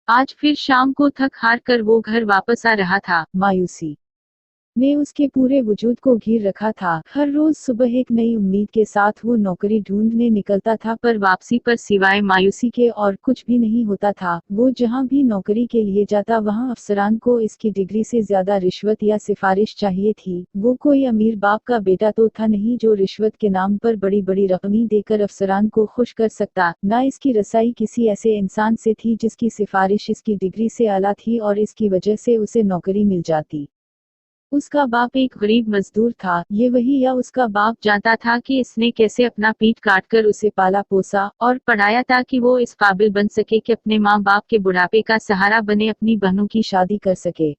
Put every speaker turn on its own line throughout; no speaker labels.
आज फिर शाम को थक हार कर वो घर वापस आ रहा था।
मायूसी ने उसके पूरे वजूद को घेर रखा था। हर रोज सुबह एक नई उम्मीद के साथ वो नौकरी ढूंढने निकलता था, पर
वापसी पर सिवाय
मायूसी के और कुछ भी नहीं होता था। वो जहां भी नौकरी के लिए जाता वहां अफसरान को इसकी डिग्री से ज्यादा रिश्वत या सिफारिश चाहिए थी। वो कोई अमीर बाप का बेटा तो था नहीं जो रिश्वत के नाम पर बड़ी बड़ी रकमें देकर अफसरान को खुश कर सकता, ना इसकी रसाई किसी ऐसे इंसान से थी जिसकी सिफारिश इसकी डिग्री से आला थी और इसकी वजह से उसे नौकरी मिल जाती।
उसका बाप एक गरीब मजदूर था। ये वही या उसका बाप जानता था कि इसने कैसे अपना पीठ काटकर उसे पाला पोसा और पढ़ाया ताकि वो इस काबिल बन सके कि अपने माँ बाप के बुढ़ापे का सहारा बने, अपनी बहनों की
शादी कर सके।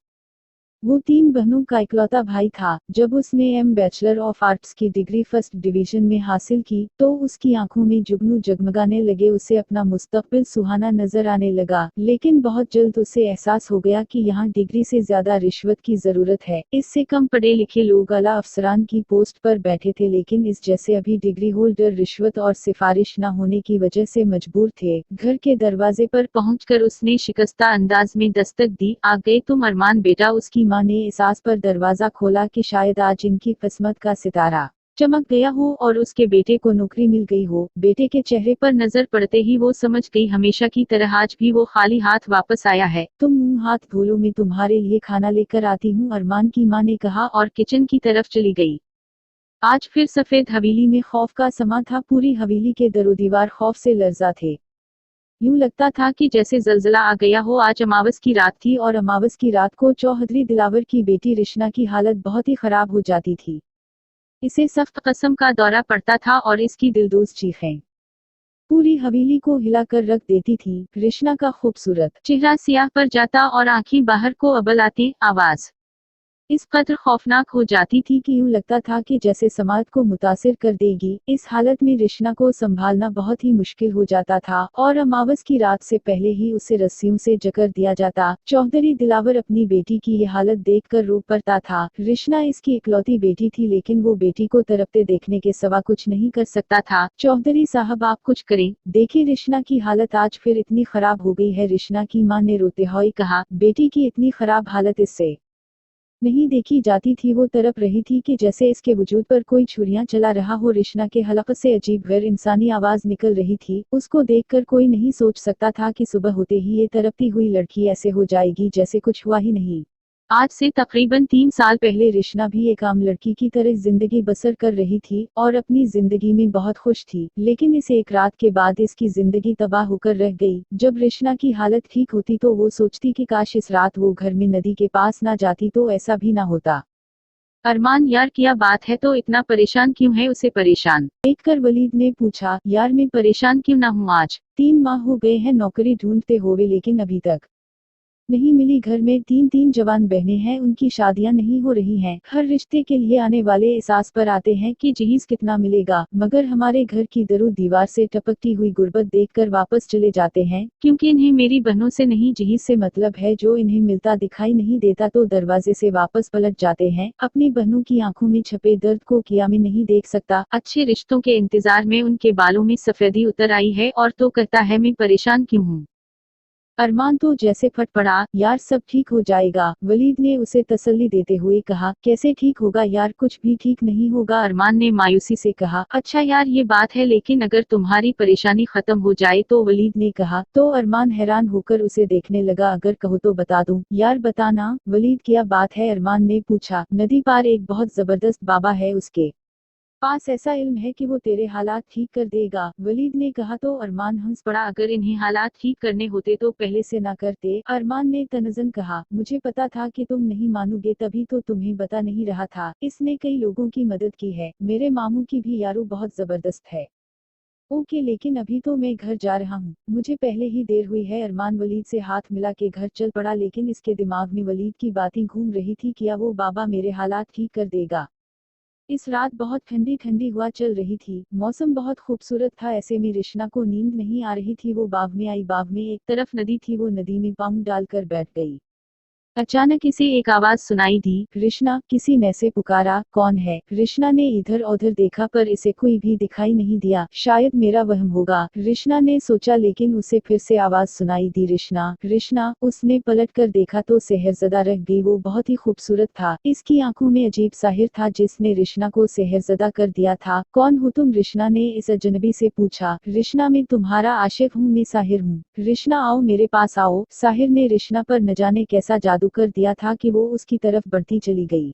वो तीन बहनों का इकलौता भाई था। जब उसने बैचलर ऑफ आर्ट्स की डिग्री फर्स्ट डिवीजन में हासिल की तो उसकी आंखों में जुगनू जगमगाने लगे। उसे अपना मुस्तकबिल सुहाना नजर आने लगा, लेकिन बहुत जल्द उसे एहसास हो गया कि यहाँ डिग्री से ज्यादा रिश्वत की जरूरत है। इससे कम पढ़े लिखे लोग आला अफसरान की पोस्ट पर बैठे थे, लेकिन इस जैसे अभी डिग्री होल्डर रिश्वत और सिफारिश न होने की वजह से मजबूर थे। घर के दरवाजे पर
पहुंचकर उसने शिकस्ता अंदाज में दस्तक दी। आ गए तुम अरमान बेटा। उसकी
माँ ने इस आस पर दरवाजा खोला कि शायद आज इनकी किस्मत का सितारा
चमक गया हो और उसके बेटे को नौकरी मिल गई हो। बेटे के चेहरे पर नजर पड़ते ही वो समझ गई हमेशा की तरह आज भी वो खाली हाथ वापस आया है।
तुम मुंह हाथ धो लो, मैं तुम्हारे लिए खाना लेकर आती हूँ, अरमान की माँ ने कहा
और किचन की तरफ चली गई।
आज फिर सफेद हवेली में खौफ का समा था। पूरी हवेली के दरोदीवार खौफ से लर्जा थे।
यूं लगता था कि जैसे जलजला आ गया हो। आज अमावस की रात
थी और अमावस की रात को चौधरी दिलावर की बेटी रिश्ना की हालत बहुत ही खराब हो जाती थी।
इसे सख्त कसम का दौरा पड़ता था और इसकी दिलदोज चीखें
पूरी हवेली को हिलाकर रख देती थी। रिश्ना का खूबसूरत
चेहरा सियाह पर जाता और आंखें बाहर को अबल आती। आवाज इस कदर खौफनाक हो जाती थी कि यूं लगता था कि जैसे समाज को मुतासिर कर देगी। इस हालत में रिश्ना को संभालना बहुत ही मुश्किल हो जाता था और अमावस की रात से पहले ही उसे रस्सियों से जकड़ दिया जाता। चौधरी दिलावर अपनी बेटी की ये हालत देखकर रो पड़ता था। रिश्ना इसकी इकलौती बेटी थी, लेकिन वो बेटी को तड़पते देखने के सिवा कुछ नहीं कर सकता था। चौधरी साहब आप कुछ करें, देखिए रिश्ना की हालत आज फिर इतनी खराब हो गई है। रिश्ना की मां ने रोते हुए कहा, बेटी की इतनी खराब हालत इससे नहीं देखी जाती थी। वो तड़प रही थी कि जैसे इसके वजूद पर कोई छुरियां चला रहा हो। रिश्ना के हलक से अजीब गैर इंसानी आवाज निकल रही थी। उसको देखकर कोई नहीं सोच सकता था कि सुबह होते ही ये तड़पती हुई लड़की ऐसे हो जाएगी जैसे कुछ हुआ ही नहीं। आज से तकरीबन 3 साल
पहले रिश्ना भी एक आम लड़की की तरह जिंदगी बसर कर रही थी और अपनी जिंदगी में बहुत खुश थी, लेकिन इस एक रात के बाद इसकी जिंदगी तबाह होकर रह गई। जब रिश्ना की हालत ठीक होती तो वो सोचती कि काश इस रात वो घर में नदी के पास ना जाती तो ऐसा भी ना होता।
अरमान यार क्या बात है, तो इतना परेशान क्यों है? उसे परेशान
देखकर वलीद ने पूछा, यार मैं
परेशान क्यों ना हूँ आज?
3 माह हो गए हैं नौकरी ढूंढते हुए, लेकिन अभी तक नहीं मिली। घर में तीन तीन जवान बहनें हैं, उनकी शादियां नहीं हो रही हैं। हर रिश्ते के लिए आने वाले इस आस पर आते हैं कि जहीज कितना मिलेगा, मगर हमारे घर की दरो दीवार से टपकती हुई गुर्बत देखकर वापस चले जाते हैं,
क्योंकि इन्हें मेरी बहनों से नहीं जहीज
से मतलब है। जो इन्हें मिलता दिखाई नहीं देता तो दरवाजे से वापस पलट जाते हैं। अपनी बहनों की आंखों में छपे दर्द को किया में नहीं देख सकता।
अच्छे रिश्तों के इंतजार में उनके बालों में सफेदी उतर आई है और तो कहता है मैं परेशान क्यों हूँ।
अरमान तो जैसे फट पड़ा, यार सब ठीक हो जाएगा। वलीद ने उसे तसल्ली देते हुए कहा, कैसे ठीक होगा यार, कुछ भी ठीक नहीं होगा।
अरमान ने मायूसी से कहा, अच्छा यार ये बात है, लेकिन अगर तुम्हारी परेशानी खत्म हो जाए तो?
वलीद ने कहा तो अरमान हैरान होकर उसे देखने लगा। अगर कहो तो बता दूं? यार बताना वलीद, क्या बात है? अरमान ने पूछा। नदी पार एक बहुत जबरदस्त बाबा है, उसके पास ऐसा इल्म है कि वो तेरे हालात ठीक कर देगा। वलीद ने कहा तो अरमान हंस पड़ा।
अगर इन्हें हालात ठीक करने होते तो
पहले से ना करते? अरमान ने तनज़न कहा, मुझे पता था कि तुम नहीं मानोगे, तभी तो तुम्हें बता नहीं रहा था। इसने कई लोगों की मदद की है, मेरे मामू की भी यारो बहुत जबरदस्त है। ओके, लेकिन अभी तो मैं घर जा रहा हूँ, मुझे पहले ही देर हुई है। अरमान वलीद से हाथ मिला के घर चल पड़ा, लेकिन इसके दिमाग में वलीद की बातें घूम रही थी। क्या वो बाबा मेरे हालात ठीक कर देगा? इस रात बहुत ठंडी ठंडी हवा चल रही थी, मौसम बहुत खूबसूरत था। ऐसे में रिश्ना को नींद नहीं आ रही थी। वो बाग में आई। बाग में एक तरफ नदी थी, वो नदी में पाँव डालकर बैठ गई।
अचानक इसे एक आवाज सुनाई दी।
कृष्णा, किसी ने से पुकारा। कौन है? कृष्णा ने इधर उधर देखा पर इसे कोई भी दिखाई नहीं दिया। शायद मेरा वहम होगा, कृष्णा ने सोचा, लेकिन उसे फिर से आवाज सुनाई दी, कृष्णा, कृष्णा। उसने पलट कर देखा तो सेहरजदा रह गई। वो बहुत ही खूबसूरत था। इसकी आंखों में अजीब साहिर था जिसने कृष्णा को सेहरजदा कर दिया था। कौन हो तुम? कृष्णा ने इस अजनबी से पूछा। कृष्णा, मैं तुम्हारा आशिक हूँ, मैं साहिर हूँ। कृष्णा, आओ मेरे पास आओ। साहिर ने कृष्णा पर न जाने कैसा जादू कर दिया था कि वो उसकी तरफ बढ़ती चली गई,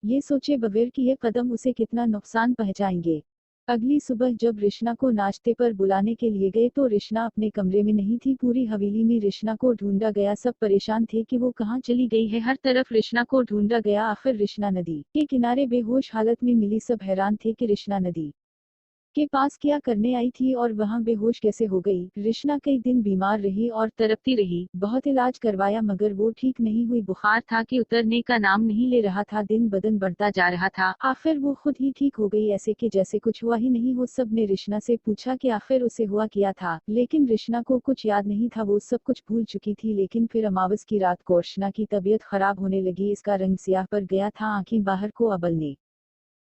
ये सोचे बगैर कि ये कदम उसे कितना नुकसान पहुंचाएंगे। अगली सुबह जब कृष्णा को नाश्ते पर बुलाने के लिए गए तो कृष्णा अपने कमरे में नहीं थी। पूरी हवेली में कृष्णा को ढूंढा गया। सब परेशान थे कि वो कहाँ चली गई है। हर तरफ कृष्णा को ढूंढा गया। आखिर कृष्णा नदी के किनारे बेहोश हालत में मिली। सब हैरान थे कि कृष्णा नदी के पास क्या करने आई थी और वहां बेहोश कैसे हो गई। कृष्णा कई दिन बीमार रही और तड़पती रही। बहुत इलाज करवाया मगर वो ठीक नहीं हुई। बुखार था कि उतरने का नाम नहीं ले रहा था। दिन बदन बढ़ता जा रहा था। आखिर वो खुद ही ठीक हो गई, ऐसे कि जैसे कुछ हुआ ही नहीं हो। सब ने कृष्णा से पूछा कि आखिर उसे हुआ क्या था, लेकिन कृष्णा को कुछ याद नहीं था। वो सब कुछ भूल चुकी थी। लेकिन फिर अमावस की रात को कृष्णा की तबीयत खराब होने लगी। इसका रंग सियाह पर गया था। आंखें बाहर को अबलने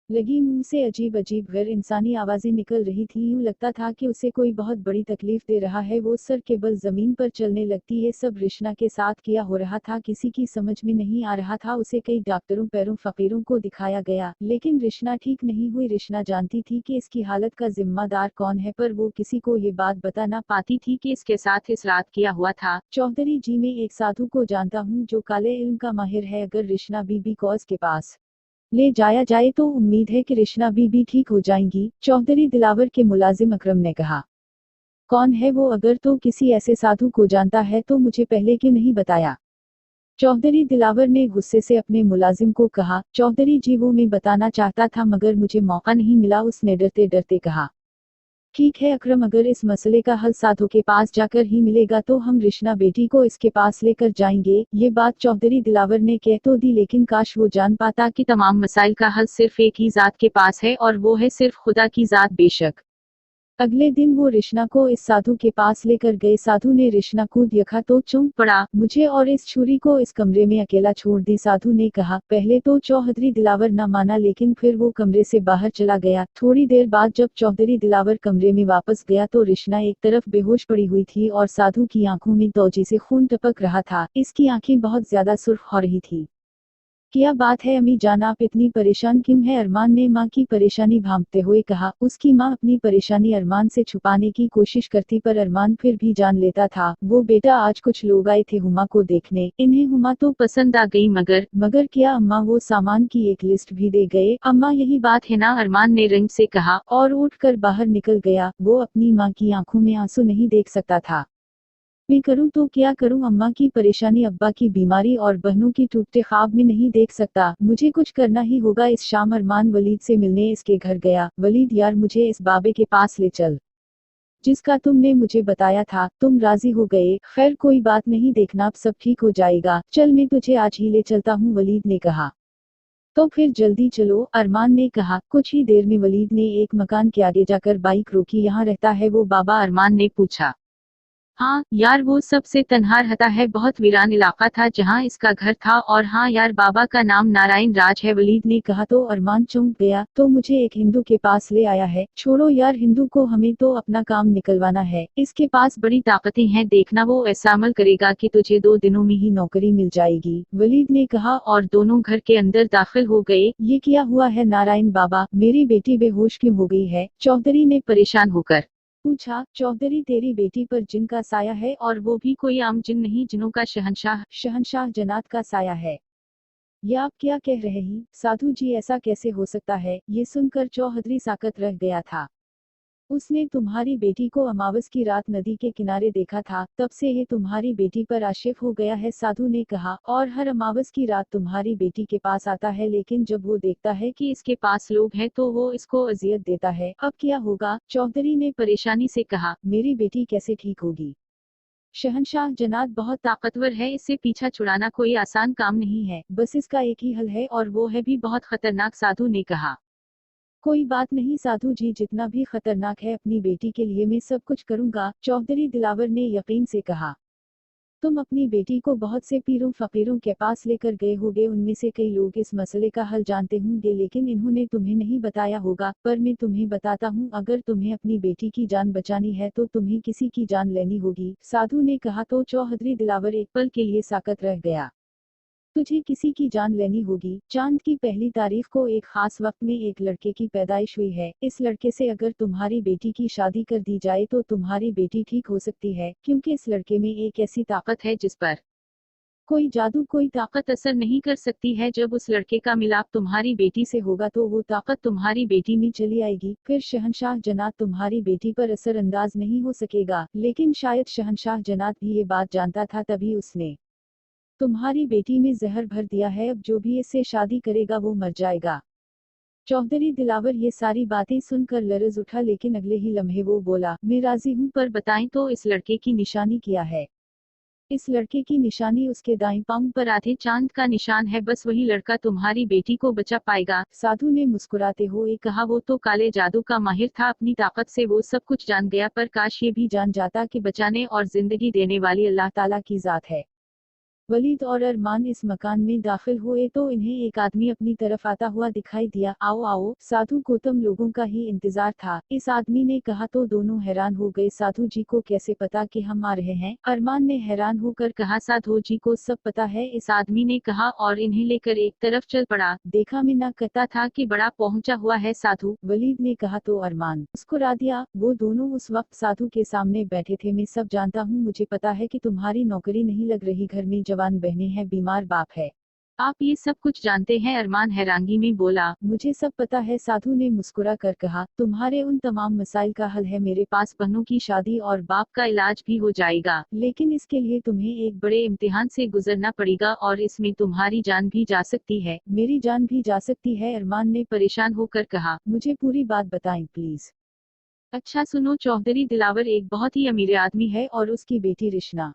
लगी। मुंह से अजीब अजीब गैर इंसानी आवाजें निकल रही थी। यूं लगता था कि उसे कोई बहुत बड़ी तकलीफ दे रहा है। वो सर के बल जमीन पर चलने लगती। ये सब कृष्णा के साथ किया हो रहा था। किसी की समझ में नहीं आ रहा था। उसे कई डॉक्टरों, पैरों, फकीरों को दिखाया गया, लेकिन कृष्णा ठीक नहीं हुई। कृष्णा जानती थी कि इसकी हालत का जिम्मेदार कौन है, पर वो किसी को ये बात बता ना पाती थी कि इसके साथ इस रात किया हुआ था। चौधरी जी, मैं एक साधु को जानता हूँ जो काले इल्म का माहिर है। अगर कृष्णा बीबी को इसके पास ले जाया जाए तो उम्मीद है कि कृष्णा बीबी ठीक हो जाएंगी, चौधरी दिलावर के मुलाजिम अकरम ने कहा। कौन है वो? अगर तो किसी ऐसे साधु को जानता है तो मुझे पहले क्यों नहीं बताया? चौधरी दिलावर ने गुस्से से अपने मुलाजिम को कहा। चौधरी जी, वो मैं बताना चाहता था मगर मुझे मौका नहीं मिला, उसने डरते डरते कहा। ठीक है अकरम, अगर इस मसले का हल साधु के पास जाकर ही मिलेगा तो हम कृष्णा बेटी को इसके पास लेकर जाएंगे। ये बात चौधरी दिलावर ने कह तो दी, लेकिन काश वो जान पाता कि तमाम मसाइल का हल सिर्फ एक ही जात के पास है और वो है सिर्फ खुदा की जात। बेशक अगले दिन वो कृष्णा को इस साधु के पास लेकर गए। साधु ने कृष्णा को देखा तो चौंक पड़ा। मुझे और इस छुरी को इस कमरे में अकेला छोड़ दी, साधु ने कहा। पहले तो चौधरी दिलावर न माना, लेकिन फिर वो कमरे से बाहर चला गया। थोड़ी देर बाद जब चौधरी दिलावर कमरे में वापस गया तो कृष्णा एक तरफ बेहोश पड़ी हुई थी और साधु की आंखों में तेजी से खून टपक रहा था। इसकी आंखें बहुत ज्यादा सुर्ख हो रही थी। क्या बात है अम्मी जान, आप इतनी परेशान क्यों है? अरमान ने मां की परेशानी भांपते हुए कहा। उसकी मां अपनी परेशानी अरमान से छुपाने की कोशिश करती पर अरमान फिर भी जान लेता था। वो बेटा, आज कुछ लोग आए थे हुमा को देखने, इन्हें हुमा तो पसंद आ गई, मगर क्या अम्मा? वो सामान की एक लिस्ट भी दे गए। अम्मा, यही बात है ना? अरमान ने रंग से कहा और उठकर बाहर निकल गया। वो अपनी मां की आंखों में आंसू नहीं देख सकता था। मैं करूं तो क्या करूं? अम्मा की परेशानी, अब्बा की बीमारी और बहनों की टूटते ख्वाब में नहीं देख सकता। मुझे कुछ करना ही होगा। इस शाम अरमान वलीद से मिलने इसके घर गया। वलीद यार, मुझे इस बाबे के पास ले चल जिसका तुमने मुझे बताया था। तुम राजी हो गए? खैर कोई बात नहीं, देखना अब सब ठीक हो जाएगा। चल, मैं तुझे आज ही ले चलता हूँ, वलीद ने कहा। तो फिर जल्दी चलो, अरमान ने कहा। कुछ ही देर में वलीद ने एक मकान के आगे जाकर बाइक रोकी। यहाँ रहता है वो बाबा? अरमान ने पूछा। हाँ यार, वो सबसे तन्हा रहता है। बहुत वीरान इलाका था जहाँ इसका घर था। और हाँ यार, बाबा का नाम नारायण राज है, वलीद ने कहा। तो अरमान चौंक गया। तो मुझे एक हिंदू के पास ले आया है? छोड़ो यार हिंदू को, हमें तो अपना काम निकलवाना है। इसके पास बड़ी ताकतें हैं, देखना वो ऐसा अमल करेगा कि तुझे 2 दिनों में ही नौकरी मिल जाएगी, वलीद ने कहा। और दोनों घर के अंदर दाखिल हो गए। ये क्या हुआ है नारायण बाबा? मेरी बेटी बेहोश क्यों हो गई है? चौधरी ने परेशान होकर पूछा। चौधरी, तेरी बेटी पर जिन का साया है, और वो भी कोई आम जिन नहीं, जिनों का शहंशाह शहंशाह जन्नत का साया है। ये आप क्या कह रहे हैं साधु जी? ऐसा कैसे हो सकता है? ये सुनकर चौधरी साकत रह गया था। उसने तुम्हारी बेटी को अमावस की रात नदी के किनारे देखा था, तब से ये तुम्हारी बेटी पर आशिक हो गया है, साधु ने कहा। और हर अमावस की रात तुम्हारी बेटी के पास आता है, लेकिन जब वो देखता है कि इसके पास लोग हैं तो वो इसको अजियत देता है। अब क्या होगा? चौधरी ने परेशानी से कहा। मेरी बेटी कैसे ठीक होगी? शहंशाह जन्नत बहुत ताकतवर है, इससे पीछा छुड़ाना कोई आसान काम नहीं है। बस इसका एक ही हल है, और वो है भी बहुत खतरनाक, साधु ने कहा। कोई बात नहीं साधु जी, जितना भी खतरनाक है अपनी बेटी के लिए मैं सब कुछ करूंगा, चौधरी दिलावर ने यकीन से कहा। तुम अपनी बेटी को बहुत से पीरों फकीरों के पास लेकर गए होगे, उनमें से कई लोग इस मसले का हल जानते होंगे, लेकिन इन्होंने तुम्हें नहीं बताया होगा। पर मैं तुम्हें बताता हूँ, अगर तुम्हें अपनी बेटी की जान बचानी है तो तुम्हें किसी की जान लेनी होगी, साधु ने कहा। तो चौधरी दिलावर एक पल के लिए साकत रह गया। तुझे किसी की जान लेनी होगी। चांद की पहली तारीख को एक खास वक्त में एक लड़के की पैदाइश हुई है। इस लड़के से अगर तुम्हारी बेटी की शादी कर दी जाए तो तुम्हारी बेटी ठीक हो सकती है, क्योंकि इस लड़के में एक ऐसी ताकत है जिस पर कोई जादू कोई ताकत असर नहीं कर सकती है। जब उस लड़के का मिलाप तुम्हारी बेटी से होगा तो वो ताकत तुम्हारी बेटी में चली आएगी। फिर शहंशाह जन्नत तुम्हारी बेटी पर असरअंदाज नहीं हो सकेगा। लेकिन शायद शहंशाह जन्नत भी ये बात जानता था, तभी उसने तुम्हारी बेटी में जहर भर दिया है। अब जो भी इससे शादी करेगा वो मर जाएगा। चौधरी दिलावर ये सारी बातें सुनकर लरज उठा, लेकिन अगले ही लम्हे वो बोला, मैं राजी हूँ, पर बताएं तो इस लड़के की निशानी क्या है। इस लड़के की निशानी उसके दाएं पांव पर आधे चांद का निशान है। बस वही लड़का तुम्हारी बेटी को बचा पाएगा। साधु ने मुस्कुराते हुए कहा, वो तो काले जादू का माहिर था, अपनी ताकत से वो सब कुछ जान गया, पर काश ये भी जान जाता कि बचाने और जिंदगी देने वाली अल्लाह ताला की जात है। वलीद और अरमान इस मकान में दाखिल हुए तो इन्हें एक आदमी अपनी तरफ आता हुआ दिखाई दिया। आओ आओ, साधु को तुम लोगों का ही इंतजार था, इस आदमी ने कहा। तो दोनों हैरान हो गए, साधु जी को कैसे पता कि हम आ रहे हैं। अरमान ने हैरान होकर कहा, साधु जी को सब पता है, इस आदमी ने कहा, और इन्हें लेकर एक तरफ चल पड़ा। देखा मैं ना कहता था कि बड़ा पहुंचा हुआ है साधु, वलीद ने कहा। तो अरमान मुस्कुरा दिया। वो दोनों उस वक्त साधु के सामने बैठे थे। मैं सब जानता हूँ, मुझे पता है कि तुम्हारी नौकरी नहीं लग रही, घर में जवान बहनें हैं, बीमार बाप है। आप ये सब कुछ जानते हैं? अरमान हैरांगी में बोला। मुझे सब पता है, साधु ने मुस्कुरा कर कहा। तुम्हारे उन तमाम मसाइल का हल है मेरे पास। बहनों की शादी और बाप का इलाज भी हो जाएगा, लेकिन इसके लिए तुम्हें एक बड़े इम्तिहान से गुजरना पड़ेगा, और इसमें तुम्हारी जान भी जा सकती है। मेरी जान भी जा सकती है? अरमान ने परेशान होकर कहा। मुझे पूरी बात बताएं प्लीज। अच्छा सुनो, चौधरी दिलावर एक बहुत ही अमीर आदमी है और उसकी बेटी रिश्ना।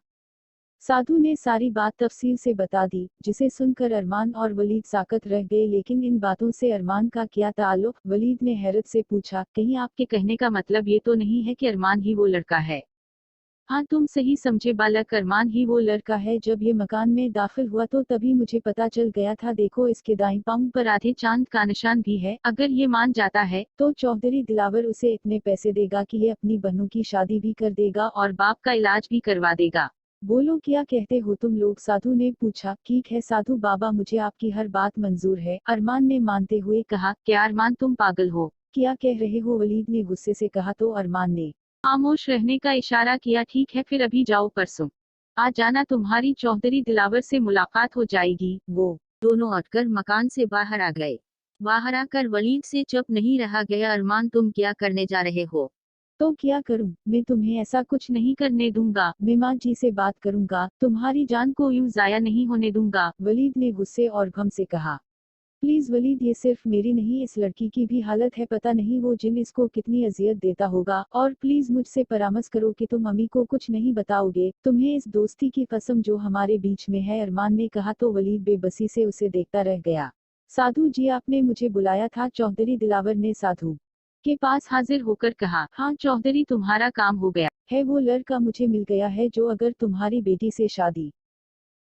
साधु ने सारी बात तफसील से बता दी, जिसे सुनकर अरमान और वलीद साकत रह गए। लेकिन इन बातों से अरमान का क्या ताल्लुक? वलीद ने हैरत से पूछा, कहीं आपके कहने का मतलब ये तो नहीं है कि अरमान ही वो लड़का है? हाँ, तुम सही समझे बालक, अरमान ही वो लड़का है। जब ये मकान में दाखिल हुआ तो तभी मुझे पता चल गया था। देखो, इसके दाईं पांव पर आधे चांद का निशान भी है। अगर ये मान जाता है तो चौधरी दिलावर उसे इतने पैसे देगा कि ये अपनी बहनों की शादी भी कर देगा और बाप का इलाज भी करवा देगा। बोलो, क्या कहते हो तुम लोग? साधु ने पूछा। ठीक है साधु बाबा, मुझे आपकी हर बात मंजूर है, अरमान ने मानते हुए कहा। क्या अरमान, तुम पागल हो? क्या कह रहे हो? वलीद ने गुस्से से कहा। तो अरमान ने खामोश रहने का इशारा किया। ठीक है, फिर अभी जाओ, परसों आ जाना, तुम्हारी चौधरी दिलावर से मुलाकात हो जाएगी। वो दोनों उठकर मकान से बाहर आ गए। बाहर आकर वलीद से चुप नहीं रहा गया। अरमान, तुम क्या करने जा रहे हो? तो क्या करूं? मैं तुम्हें ऐसा कुछ नहीं करने दूंगा। मैं माँ जी से बात करूंगा, तुम्हारी जान को यूं जाया नहीं होने दूंगा, वलीद ने गुस्से और गम से कहा। प्लीज वलीद, ये सिर्फ मेरी नहीं, इस लड़की की भी हालत है। पता नहीं वो जिन इसको कितनी अजियत देता होगा। और प्लीज मुझसे परामर्श करो कि तुम अम्मी को कुछ नहीं बताओगे। तुम्हें इस दोस्ती की कसम जो हमारे बीच में है, अरमान ने कहा। तो वलीद बेबसी से उसे देखता रह गया। साधु जी, आपने मुझे बुलाया था? चौधरी दिलावर ने साधु के पास हाजिर होकर कहा। हाँ चौधरी, तुम्हारा काम हो गया है। वो लड़का मुझे मिल गया है जो अगर तुम्हारी बेटी से शादी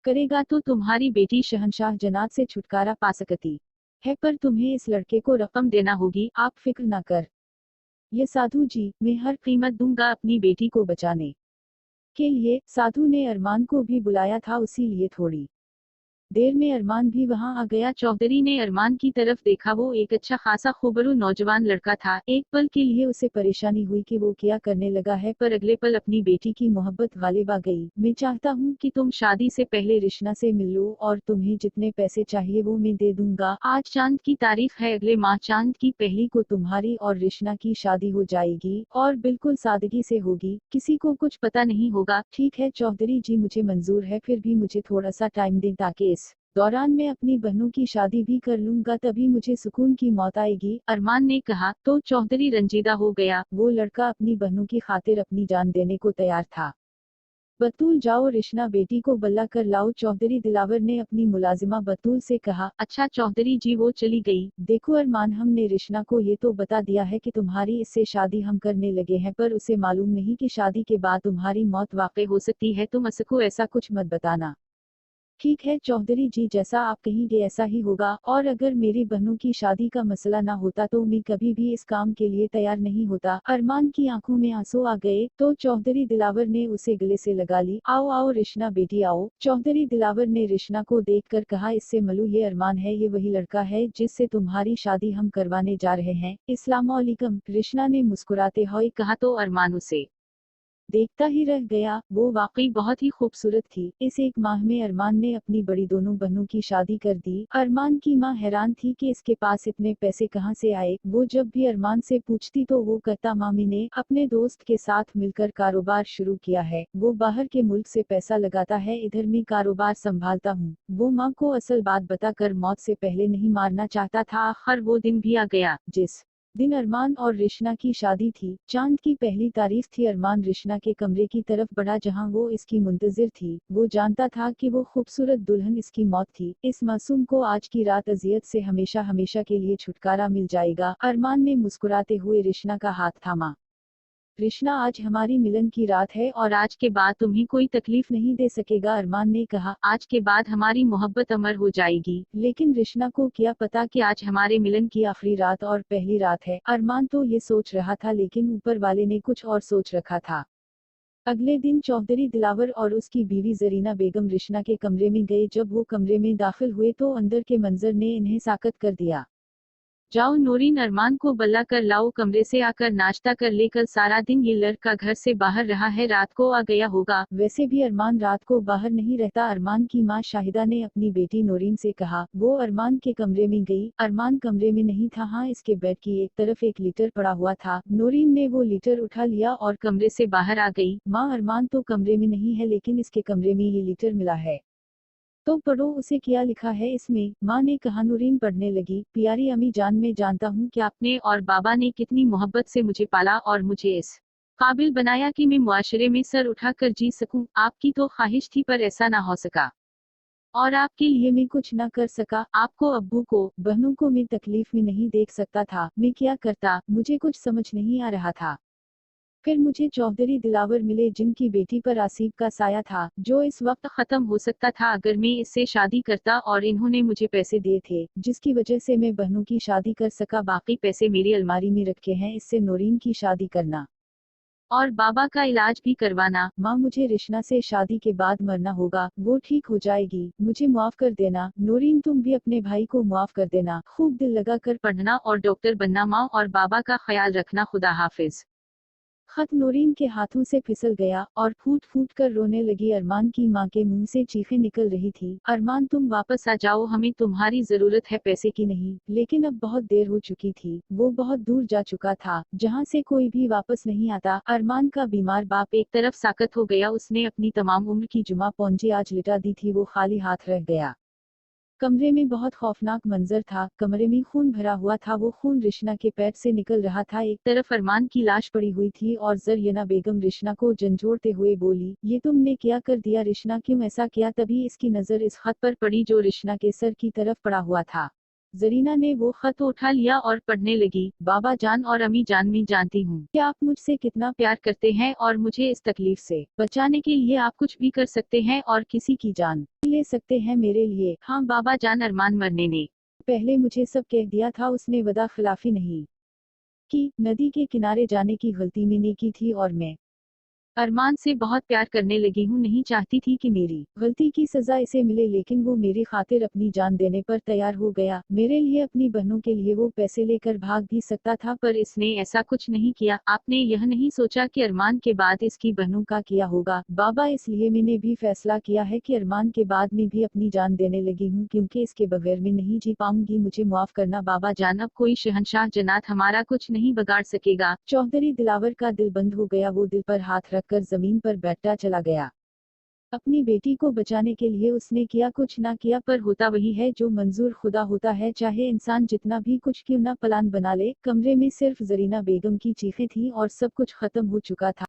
करेगा तो तुम्हारी बेटी शहंशाह जन्नत से छुटकारा पा सकती है। पर तुम्हें इस लड़के को रकम देना होगी। आप फिक्र ना कर ये साधु जी, मैं हर कीमत दूंगा अपनी बेटी को बचाने के लिए। साधु ने अरमान को भी बुलाया था, उसी लिए थोड़ी देर में अरमान भी वहां आ गया। चौधरी ने अरमान की तरफ देखा। वो एक अच्छा खासा खूबरू नौजवान लड़का था। एक पल के लिए उसे परेशानी हुई कि वो क्या करने लगा है, पर अगले पल अपनी बेटी की मोहब्बत गालिब आ गई। मैं चाहता हूँ कि तुम शादी से पहले रिश्ना से मिल लो, और तुम्हें जितने पैसे चाहिए वो मैं दे दूंगा। आज चांद की तारीख है, अगले माह चांद की पहली को तुम्हारी और रिश्ना की शादी हो जाएगी, और बिल्कुल सादगी से होगी, किसी को कुछ पता नहीं होगा। ठीक है चौधरी जी, मुझे मंजूर है, फिर भी मुझे थोड़ा सा टाइम दें, ताकि इस दौरान मैं अपनी बहनों की शादी भी कर लूंगा, तभी मुझे सुकून की मौत आएगी, अरमान ने कहा। तो चौधरी रंजीदा हो गया। वो लड़का अपनी बहनों की खातिर अपनी जान देने को तैयार था। बतूल जाओ रिशना बेटी को बल्ला कर लाओ। चौधरी दिलावर ने अपनी मुलाजिमा बतूल से कहा।
अच्छा चौधरी जी, वो चली गई।
देखो अरमान, हमने रिशना को ये तो बता दिया है कि तुम्हारी इससे शादी हम करने लगे हैं, पर उसे मालूम नहीं कि शादी के बाद तुम्हारी मौत वाक़ई हो सकती है। तुम असको ऐसा कुछ मत बताना। ठीक है चौधरी जी, जैसा आप कहेंगे ऐसा ही होगा। और अगर मेरी बहनों की शादी का मसला ना होता तो मैं कभी भी इस काम के लिए तैयार नहीं होता। अरमान की आंखों में आंसू आ गए तो चौधरी दिलावर ने उसे गले से लगा ली। आओ आओ रिशना बेटी आओ। चौधरी दिलावर ने रिशना को देखकर कहा, इससे मलू ये अरमान है, ये वही लड़का है जिससे तुम्हारी शादी हम करवाने जा रहे हैं। इस्लामोअलैकुम। रिशना ने मुस्कुराते हुए
कहा तो अरमान उसे
देखता ही रह गया। वो वाकई बहुत ही खूबसूरत थी। इस एक माह में अरमान ने अपनी बड़ी दोनों बहनों की शादी कर दी। अरमान की माँ हैरान थी कि इसके पास इतने पैसे कहाँ से आए। वो जब भी अरमान से पूछती तो वो कहता, मामी ने अपने दोस्त के साथ मिलकर कारोबार शुरू किया है। वो बाहर के मुल्क से पैसा लगाता है, इधर मैं कारोबार संभालता हूँ। वो माँ को असल बात बताकर मौत से पहले नहीं मारना चाहता था।
आखिर वो दिन भी आ गया
जिस दिन अरमान और रिशना की शादी थी। चांद की पहली तारीख थी। अरमान रिशना के कमरे की तरफ बढ़ा जहां वो इसकी मुंतजिर थी। वो जानता था कि वो खूबसूरत दुल्हन इसकी मौत थी। इस मासूम को आज की रात अजियत से हमेशा हमेशा के लिए छुटकारा मिल जाएगा। अरमान ने मुस्कुराते हुए रिशना का हाथ थामा। रिशना, आज हमारी मिलन की रात है
और आज के बाद तुम्हें कोई तकलीफ नहीं दे सकेगा। अरमान ने कहा, आज के बाद हमारी मोहब्बत अमर हो जाएगी।
लेकिन रिशना को क्या पता कि आज हमारे मिलन की आखिरी रात और पहली रात है। अरमान तो ये सोच रहा था, लेकिन ऊपर वाले ने कुछ और सोच रखा था। अगले दिन चौधरी दिलावर और उसकी बीवी जरीना बेगम रिशना के कमरे में गए। जब वो कमरे में दाखिल हुए तो अंदर के मंजर ने इन्हें साकत कर दिया।
जाओ नूरीन, अरमान को बल्ला कर लाओ, कमरे से आकर नाश्ता कर ले। कल सारा दिन ये लड़का घर से बाहर रहा है, रात को आ गया होगा।
वैसे भी अरमान रात को बाहर नहीं रहता। अरमान की मां शाहिदा ने अपनी बेटी नूरीन से कहा। वो अरमान के कमरे में गई। अरमान कमरे में नहीं था। हाँ, इसके बेड की एक तरफ एक लीटर पड़ा हुआ था। नूरीन ने वो लीटर उठा लिया और
कमरे से बाहर आ गई।
माँ, अरमान तो कमरे में नहीं है, लेकिन इसके कमरे में ये लीटर मिला है। तो पढ़ो, उसे क्या लिखा है इसमें। माँ ने कहा। नूरीन पढ़ने लगी। प्यारी अम्मी जान, मैं जानता हूँ कि
आपने और बाबा ने कितनी मोहब्बत से मुझे पाला और मुझे इस काबिल बनाया कि मैं मुआशरे में सर उठाकर जी सकूं। आपकी तो ख्वाहिश थी पर ऐसा ना हो सका, और आपके लिए मैं कुछ ना कर सका। आपको, अब्बू को, बहनों को मैं तकलीफ में नहीं देख सकता था। मैं क्या करता, मुझे कुछ समझ नहीं आ रहा था। फिर मुझे चौधरी दिलावर मिले, जिनकी बेटी पर आसिफ का साया था, जो इस वक्त खत्म हो सकता था अगर मैं इससे शादी करता, और इन्होंने मुझे पैसे दिए थे जिसकी वजह से मैं बहनों की शादी कर सका। बाकी पैसे मेरी अलमारी में रखे हैं, इससे नूरीन की शादी करना और बाबा का इलाज भी करवाना। माँ, मुझे रिशना से शादी के बाद मरना होगा। वो ठीक हो जाएगी, मुझे माफ कर देना। नूरीन, तुम भी अपने भाई को माफ कर देना। खूब दिल लगा कर पढ़ना और डॉक्टर बनना। माँ और बाबा का ख्याल रखना। खुदा हाफिज।
खत नूरीन के हाथों से फिसल गया और फूट फूट कर रोने लगी। अरमान की मां के मुंह से चीखें निकल रही थी। अरमान, तुम
वापस आ जाओ, हमें तुम्हारी जरूरत है, पैसे
की नहीं। लेकिन अब बहुत देर हो चुकी थी। वो बहुत दूर जा चुका था, जहां से कोई भी वापस नहीं आता। अरमान का बीमार बाप एक
तरफ साकत हो गया। उसने अपनी
तमाम उम्र की जुमा पूंजी आज लिटा दी थी। वो खाली हाथ रह गया। कमरे में बहुत खौफनाक मंजर था। कमरे में खून भरा हुआ था। वो खून रिशना के पैर से निकल रहा था। एक तरफ अरमान की लाश पड़ी हुई थी और जरियना बेगम रिशना को झंझोड़ते हुए बोली, ये तुमने क्या कर दिया रिशना, क्यों ऐसा किया। तभी इसकी नजर इस खत पर पड़ी जो रिशना के सर की तरफ पड़ा हुआ था। जरीना ने वो खत उठा लिया और पढ़ने लगी। बाबा जान और अम्मी जान, मैं जानती हूँ कि आप मुझसे कितना प्यार करते हैं और मुझे इस तकलीफ से बचाने के लिए आप कुछ भी कर सकते हैं और किसी की जान ले सकते हैं मेरे लिए।
हाँ बाबा जान, अरमान मरने ने
पहले मुझे सब कह दिया था। उसने वदा खिलाफी नहीं की। नदी के किनारे जाने की गलती मैंने की थी और मैं
अरमान से बहुत प्यार करने लगी हूँ। नहीं चाहती थी कि मेरी
गलती की सजा इसे मिले, लेकिन वो मेरी खातिर अपनी जान देने पर तैयार हो गया। मेरे लिए, अपनी बहनों के लिए वो पैसे लेकर भाग भी सकता था, पर
इसने ऐसा कुछ नहीं किया। आपने यह नहीं सोचा कि अरमान के बाद इसकी
बहनों का किया होगा। बाबा, इसलिए मैंने भी फैसला किया है कि अरमान के बाद मैं भी अपनी जान देने लगी हूँ, क्योंकि इसके बगैर मैं नहीं जी पाऊंगी। मुझे माफ करना बाबा
जान। अब कोई शहंशाह जन्नत हमारा कुछ नहीं बिगाड़ सकेगा।
चौधरी दिलावर का दिल बंद हो गया। वो दिल पर हाथ रखकर जमीन पर बैठता चला गया। अपनी बेटी को बचाने के लिए उसने किया कुछ ना किया, पर होता वही है जो मंजूर खुदा होता है, चाहे इंसान जितना भी कुछ क्यों ना प्लान बना ले। कमरे में सिर्फ जरीना बेगम की चीखें थी और सब कुछ खत्म हो चुका था।